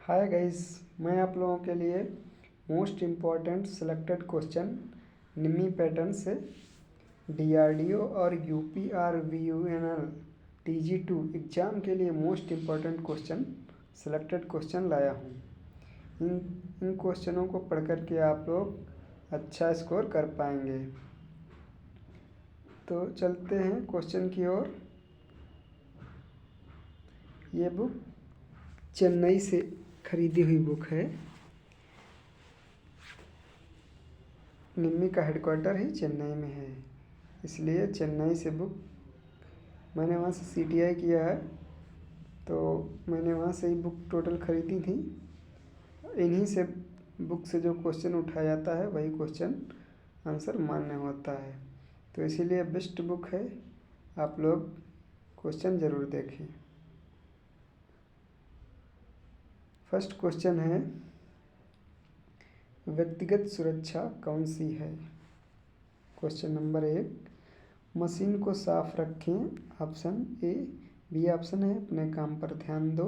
Hi guys, मैं आप लोगों के लिए मोस्ट इम्पॉर्टेंट सिलेक्टेड क्वेश्चन निम्मी पैटर्न से डीआरडीओ और यूपीआरवीयूएनएल टीजी2 एग्ज़ाम के लिए most important question selected question लाया हूँ। इन इन क्वेश्चनों को पढ़ कर के आप लोग अच्छा स्कोर कर पाएंगे। तो चलते हैं क्वेश्चन की ओर। ये बुक चेन्नई से खरीदी हुई बुक है। निम्मी का हेडक्वार्टर ही चेन्नई में है, इसलिए चेन्नई से बुक मैंने वहाँ से सीटीआई किया है, तो मैंने वहाँ से ही बुक टोटल ख़रीदी थी। इन्हीं से बुक से जो क्वेश्चन उठाया जाता है वही क्वेश्चन आंसर मान्य होता है, तो इसीलिए बेस्ट बुक है। आप लोग क्वेश्चन ज़रूर देखें। फर्स्ट क्वेश्चन है, व्यक्तिगत सुरक्षा कौन सी है? क्वेश्चन नंबर 1, मशीन को साफ रखें, ऑप्शन ए। बी ऑप्शन है अपने काम पर ध्यान दो।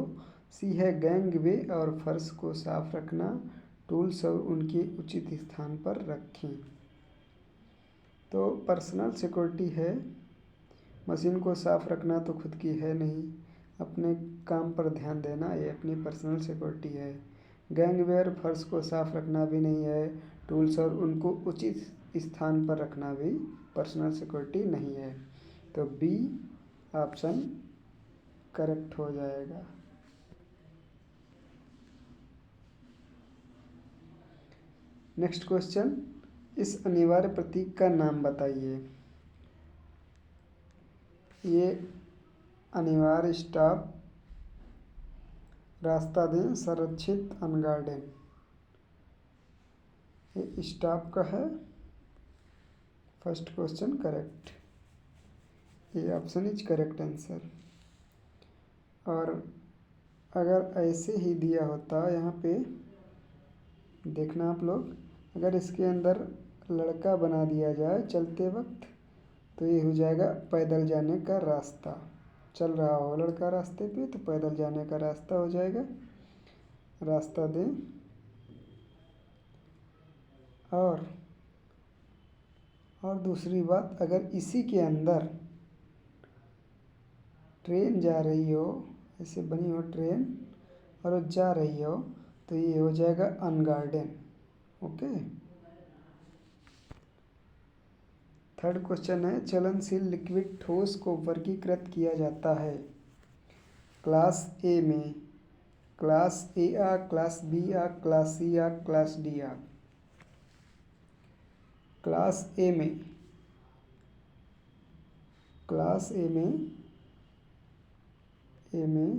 सी है गैंगवे और फर्श को साफ रखना, टूल्स और उनके उचित स्थान पर रखें। तो पर्सनल सिक्योरिटी है। मशीन को साफ रखना तो खुद की है नहीं, अपने काम पर ध्यान देना ये अपनी पर्सनल सिक्योरिटी है। गैंगवेयर फर्श को साफ रखना भी नहीं है, टूल्स और उनको उचित स्थान पर रखना भी पर्सनल सिक्योरिटी नहीं है। तो बी ऑप्शन करेक्ट हो जाएगा। नेक्स्ट क्वेश्चन, इस अनिवार्य प्रतीक का नाम बताइए। ये अनिवार्य स्टॉप, रास्ता दें, संरक्षित, अनगार्डन। ये स्टॉप का है। फर्स्ट क्वेश्चन करेक्ट, ये ऑप्शन इज करेक्ट आंसर। और अगर ऐसे ही दिया होता, यहाँ पे देखना आप लोग, अगर इसके अंदर लड़का बना दिया जाए चलते वक्त, तो ये हो जाएगा पैदल जाने का रास्ता। चल रहा हो लड़का रास्ते पे तो पैदल जाने का रास्ता हो जाएगा, रास्ता दें। और दूसरी बात, अगर इसी के अंदर ट्रेन जा रही हो, ऐसे बनी हो ट्रेन और वो जा रही हो, तो ये हो जाएगा अनगार्डन। ओके। थर्ड क्वेश्चन है, चलनशील लिक्विड ठोस को वर्गीकृत किया जाता है क्लास ए में, क्लास ए आ, क्लास बी आ, क्लास सी आ, क्लास डी आ। क्लास ए में, क्लास ए में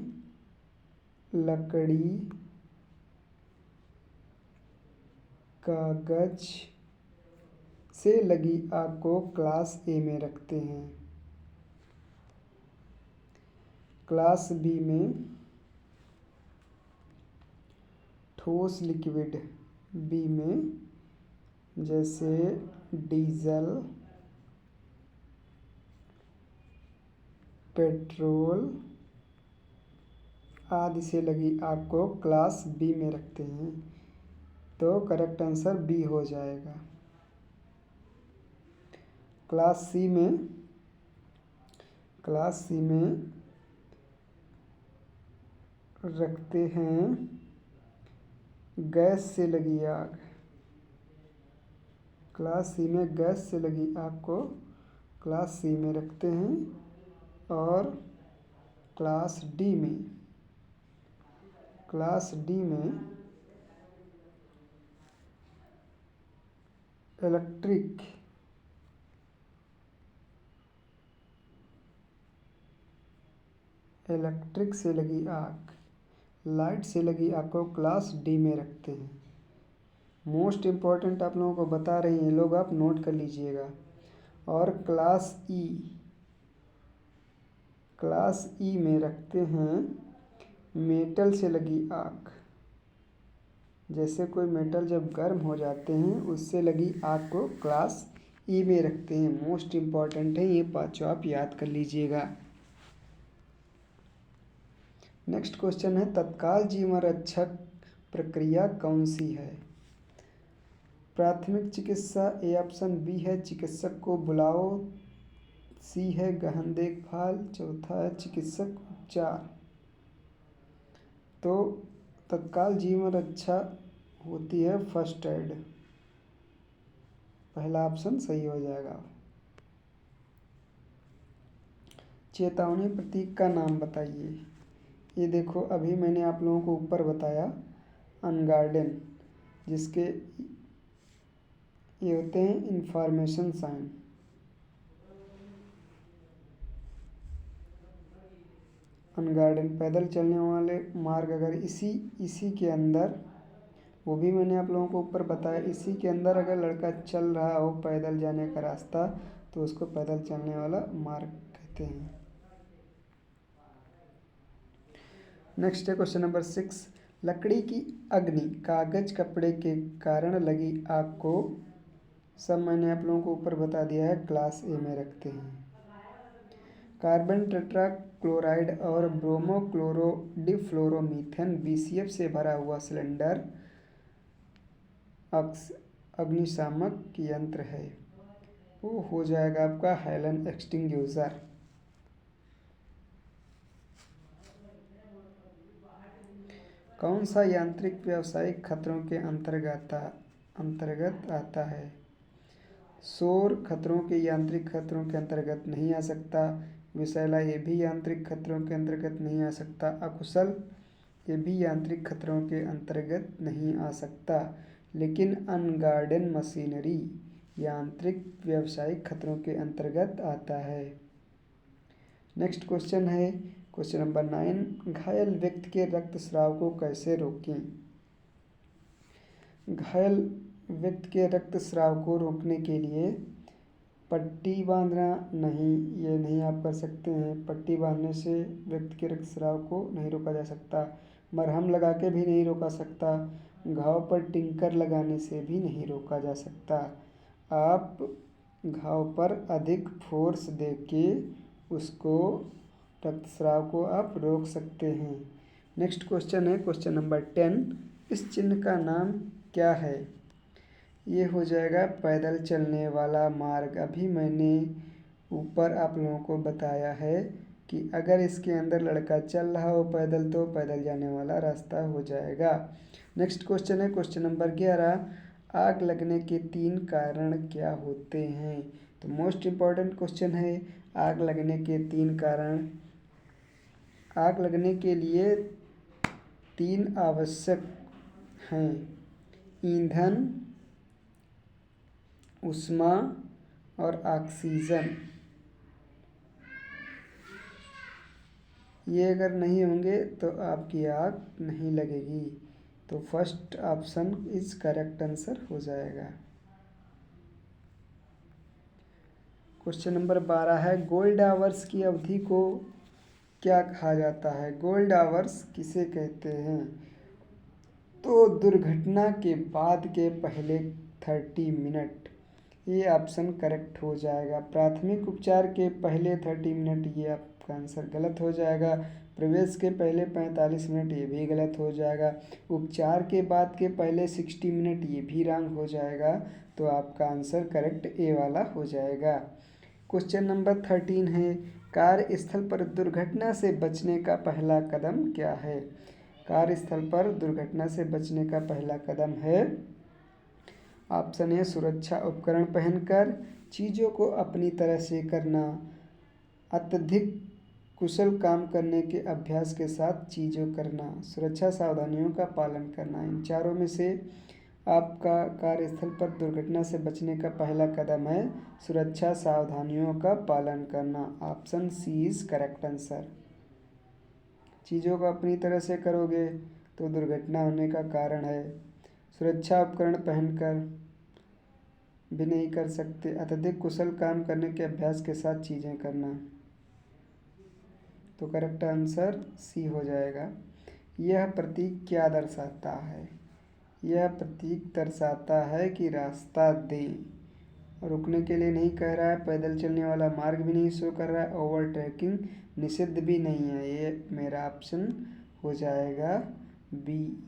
लकड़ी, कागज से लगी आग को क्लास ए में रखते हैं। क्लास बी में ठोस लिक्विड, बी में जैसे डीजल, पेट्रोल आदि से लगी आग को क्लास बी में रखते हैं। तो करेक्ट आंसर बी हो जाएगा। क्लास सी में रखते हैं गैस से लगी आग। क्लास सी में गैस से लगी आग को क्लास सी में रखते हैं। और क्लास डी में इलेक्ट्रिक से लगी आग, लाइट से लगी आग को क्लास डी में रखते हैं। मोस्ट इम्पॉर्टेंट आप लोगों को बता रहे हैं लोग, आप नोट कर लीजिएगा। और क्लास ई में रखते हैं मेटल से लगी आग। जैसे कोई मेटल जब गर्म हो जाते हैं उससे लगी आग को क्लास ई में रखते हैं। मोस्ट इम्पॉर्टेंट है, ये पाँचों आप याद कर लीजिएगा। नेक्स्ट क्वेश्चन है तत्काल जीवन रक्षक प्रक्रिया कौन सी है? प्राथमिक चिकित्सा ए ऑप्शन, बी है चिकित्सक को बुलाओ, सी है गहन देखभाल, चौथा है चिकित्सक उपचार। तो तत्काल जीवन रक्षा होती है फर्स्ट एड, पहला ऑप्शन सही हो जाएगा। चेतावनी प्रतीक का नाम बताइए। ये देखो अभी मैंने आप लोगों को ऊपर बताया अनगार्डन, जिसके ये होते हैं इंफॉर्मेशन साइन। अनगार्डन पैदल चलने वाले मार्ग, अगर इसी के अंदर, वो भी मैंने आप लोगों को ऊपर बताया, इसी के अंदर अगर लड़का चल रहा हो पैदल जाने का रास्ता तो उसको पैदल चलने वाला मार्ग कहते हैं। नेक्स्ट है क्वेश्चन नंबर 6, लकड़ी की अग्नि कागज कपड़े के कारण लगी आग को, सब मैंने आप लोगों को ऊपर बता दिया है, क्लास ए में रखते हैं। कार्बन टेट्रा क्लोराइड और ब्रोमो क्लोरो डिफ्लोरोमीथेन BCF से भरा हुआ सिलेंडर अग्निशामक यंत्र है, वो हो जाएगा आपका हेलन एक्सटिंग्यूशर। कौन सा यांत्रिक व्यावसायिक खतरों के अंतर्गत आता है? शोर खतरों के यांत्रिक खतरों के अंतर्गत नहीं आ सकता, विषैला ये भी यांत्रिक खतरों के अंतर्गत नहीं आ सकता, अकुशल ये भी यांत्रिक खतरों के अंतर्गत नहीं आ सकता, लेकिन अनगार्डन मशीनरी यांत्रिक व्यावसायिक खतरों के अंतर्गत आता है। नेक्स्ट क्वेश्चन है क्वेश्चन नंबर 9, घायल व्यक्ति के रक्तस्राव को कैसे रोकें? घायल व्यक्ति के रक्तस्राव को रोकने के लिए पट्टी बांधना नहीं, ये नहीं आप कर सकते हैं। पट्टी बांधने से व्यक्ति के रक्तस्राव को नहीं रोका जा सकता, मरहम लगा के भी नहीं रोका सकता, घाव पर टिंकर लगाने से भी नहीं रोका जा सकता। आप घाव पर अधिक फोर्स दे के उसको रक्तस्राव को आप रोक सकते हैं। नेक्स्ट क्वेश्चन है क्वेश्चन नंबर 10, इस चिन्ह का नाम क्या है? ये हो जाएगा पैदल चलने वाला मार्ग। अभी मैंने ऊपर आप लोगों को बताया है कि अगर इसके अंदर लड़का चल रहा हो पैदल तो पैदल जाने वाला रास्ता हो जाएगा। नेक्स्ट क्वेश्चन है क्वेश्चन नंबर 11, आग लगने के 3 कारण क्या होते हैं? तो मोस्ट इम्पॉर्टेंट क्वेश्चन है, आग लगने के 3 कारण। आग लगने के लिए 3 आवश्यक हैं, ईंधन, ऊष्मा और ऑक्सीजन। ये अगर नहीं होंगे तो आपकी आग नहीं लगेगी। तो first option is correct answer हो जाएगा। क्वेश्चन नंबर 12 है, गोल्ड आवर्स की अवधि को क्या कहा जाता है? गोल्ड आवर्स किसे कहते हैं? तो दुर्घटना के बाद के पहले 30 मिनट, ये ऑप्शन करेक्ट हो जाएगा। प्राथमिक उपचार के पहले 30 मिनट, ये आपका आंसर गलत हो जाएगा। प्रवेश के पहले 45 मिनट, ये भी गलत हो जाएगा। उपचार के बाद के पहले 60 मिनट, ये भी रॉन्ग हो जाएगा। तो आपका आंसर करेक्ट ए वाला हो जाएगा। क्वेश्चन नंबर 13 है, कार्यस्थल पर दुर्घटना से बचने का पहला कदम क्या है? कार्यस्थल पर दुर्घटना से बचने का पहला कदम है, ऑप्शन ए सुरक्षा उपकरण पहनकर, चीज़ों को अपनी तरह से करना, अत्यधिक कुशल काम करने के अभ्यास के साथ चीज़ों करना, सुरक्षा सावधानियों का पालन करना। इन चारों में से आपका कार्यस्थल पर दुर्घटना से बचने का पहला कदम है सुरक्षा सावधानियों का पालन करना। Option C is correct answer. चीज़ों को अपनी तरह से करोगे तो दुर्घटना होने का कारण है। सुरक्षा उपकरण पहनकर भी नहीं कर सकते, अत्यधिक कुशल काम करने के अभ्यास के साथ चीज़ें करना। तो करेक्ट आंसर सी हो जाएगा। यह प्रतीक क्या दर्शाता है? यह प्रतीक दर्शाता है कि रास्ता दें, रुकने के लिए नहीं कह रहा है, पैदल चलने वाला मार्ग भी नहीं शो कर रहा है, ओवरटेकिंग निषिद्ध भी नहीं है। ये मेरा ऑप्शन हो जाएगा बी।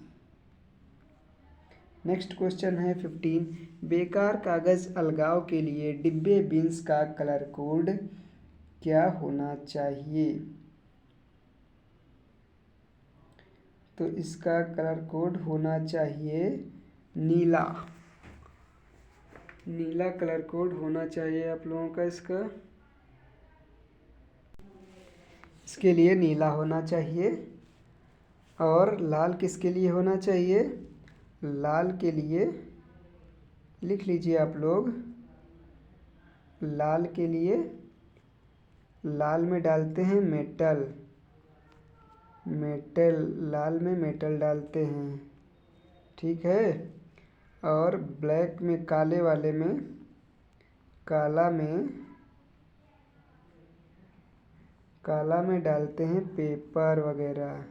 नेक्स्ट क्वेश्चन है 15। बेकार कागज अलगाव के लिए डिब्बे बीन्स का कलर कोड क्या होना चाहिए? तो इसका कलर कोड होना चाहिए नीला। नीला कलर कोड होना चाहिए आप लोगों का इसका। इसके लिए नीला होना चाहिए। और लाल किसके लिए होना चाहिए? लाल के लिए लिख लीजिए आप लोग। लाल के लिए, लाल में डालते हैं मेटल। मेटल, लाल में मेटल डालते हैं, ठीक है। और ब्लैक में, काले वाले में, काला में डालते हैं पेपर वगैरह।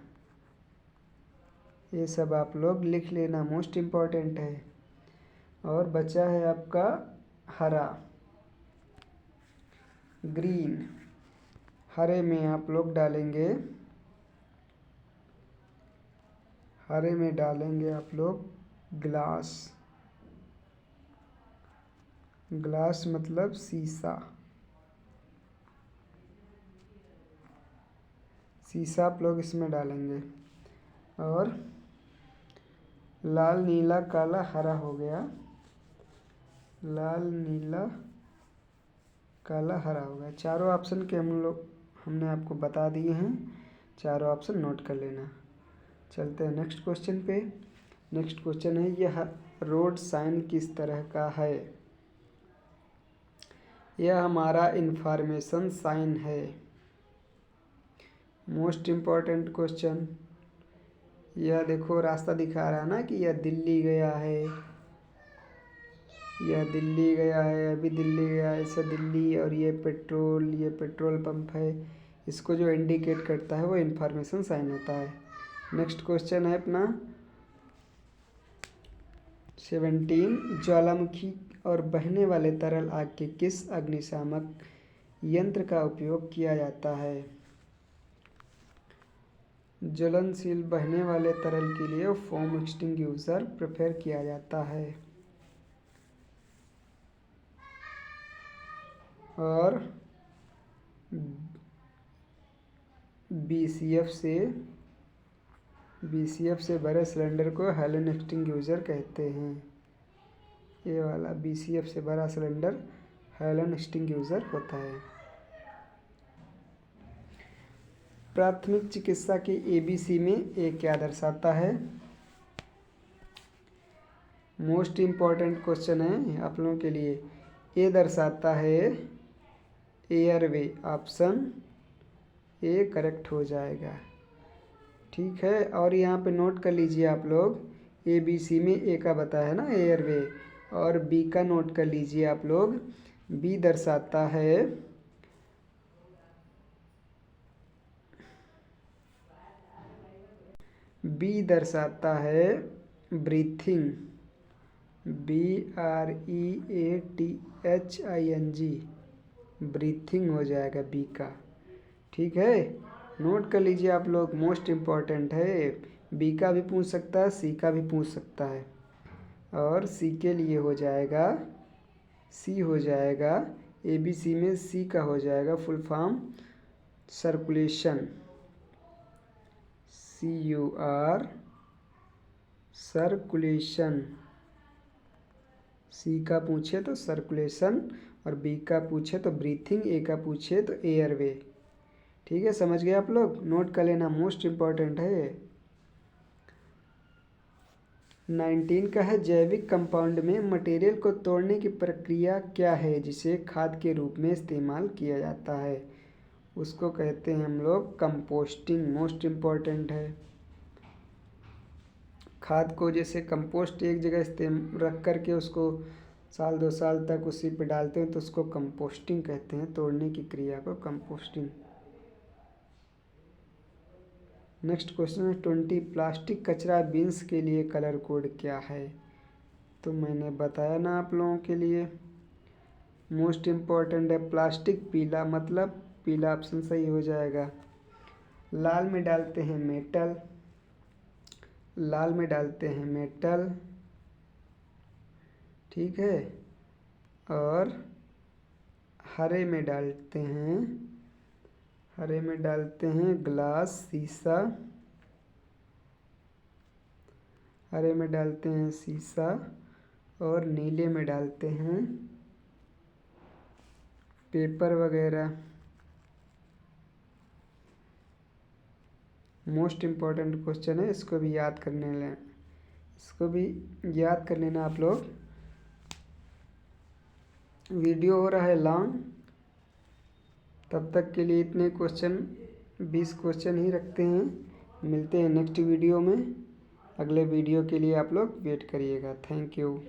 ये सब आप लोग लिख लेना, मोस्ट इम्पॉर्टेंट है। और बचा है आपका हरा, ग्रीन। हरे में आप लोग डालेंगे, हरे में डालेंगे आप लोग ग्लास। ग्लास मतलब शीशा। शीशा आप लोग इसमें डालेंगे। और लाल, नीला, काला, हरा हो गया। लाल, नीला, काला, हरा हो गया। चारों ऑप्शन के हमने आपको बता दिए हैं। चारों ऑप्शन नोट कर लेना। चलते हैं नेक्स्ट क्वेश्चन पे। नेक्स्ट क्वेश्चन है, यह रोड साइन किस तरह का है? यह हमारा इंफॉर्मेशन साइन है। Most important question. यह देखो रास्ता दिखा रहा है ना कि यह दिल्ली गया है, यह दिल्ली गया है, अभी दिल्ली गया है, ऐसा दिल्ली। और ये पेट्रोल पंप है। इसको जो इंडिकेट करता है वो इंफॉर्मेशन साइन होता है। नेक्स्ट क्वेश्चन है अपना 17। ज्वालामुखी और बहने वाले तरल आग के किस अग्निशामक यंत्र का उपयोग किया जाता है? ज्वलनशील बहने वाले तरल के लिए फोम एक्सटिंग्विशर प्रेफर किया जाता है। और बीसीएफ से भरे सिलेंडर को हेलन एक्सटिंग्विशर कहते हैं। ये वाला बीसीएफ से भरा सिलेंडर हेलन एक्सटिंग्विशर होता है। प्राथमिक चिकित्सा के एबीसी में ए क्या दर्शाता है? मोस्ट इम्पॉर्टेंट क्वेश्चन है आप लोगों के लिए। ए दर्शाता है एयरवे। ऑप्शन ए करेक्ट हो जाएगा, ठीक है। और यहाँ पे नोट कर लीजिए आप लोग, ए बी सी में ए का बताया ना एयरवे, और बी का नोट कर लीजिए आप लोग। बी दर्शाता है ब्रीथिंग। BREATHING, ब्रीथिंग हो जाएगा बी का, ठीक है। नोट कर लीजिए आप लोग, मोस्ट इम्पॉर्टेंट है। बी का भी पूछ सकता है, सी का भी पूछ सकता है। और सी के लिए हो जाएगा, सी हो जाएगा। ए बी सी में सी का हो जाएगा full form circulation. CUR, circulation. C का पूछे तो सर्कुलेशन, और बी का पूछे तो ब्रीथिंग, ए का पूछे तो एयरवे। ठीक है, समझ गए आप लोग? नोट कर लेना, मोस्ट इम्पॉर्टेंट है ये। 19 का है, जैविक कंपाउंड में मटेरियल को तोड़ने की प्रक्रिया क्या है जिसे खाद के रूप में इस्तेमाल किया जाता है? उसको कहते हैं हम लोग कंपोस्टिंग। मोस्ट इम्पॉर्टेंट है। खाद को जैसे कंपोस्ट एक जगह रख करके उसको 1-2 साल तक उसी पे डालते हैं तो उसको कंपोस्टिंग कहते हैं, तोड़ने की क्रिया को कंपोस्टिंग। नेक्स्ट क्वेश्चन है 20। प्लास्टिक कचरा बिन्स के लिए कलर कोड क्या है? तो मैंने बताया ना आप लोगों के लिए, मोस्ट इम्पॉर्टेंट है प्लास्टिक पीला, मतलब पीला ऑप्शन सही हो जाएगा। लाल में डालते हैं मेटल, लाल में डालते हैं मेटल, ठीक है। और हरे में डालते हैं, हरे में डालते हैं ग्लास शीशा, हरे में डालते हैं शीशा। और नीले में डालते हैं पेपर वगैरह। मोस्ट इम्पॉर्टेंट क्वेश्चन है, इसको भी याद करने लें, इसको भी याद कर लेना आप लोग। वीडियो हो रहा है लॉन्ग, तब तक के लिए इतने क्वेश्चन 20 क्वेश्चन ही रखते हैं। मिलते हैं नेक्स्ट वीडियो में। अगले वीडियो के लिए आप लोग वेट करिएगा। Thank you.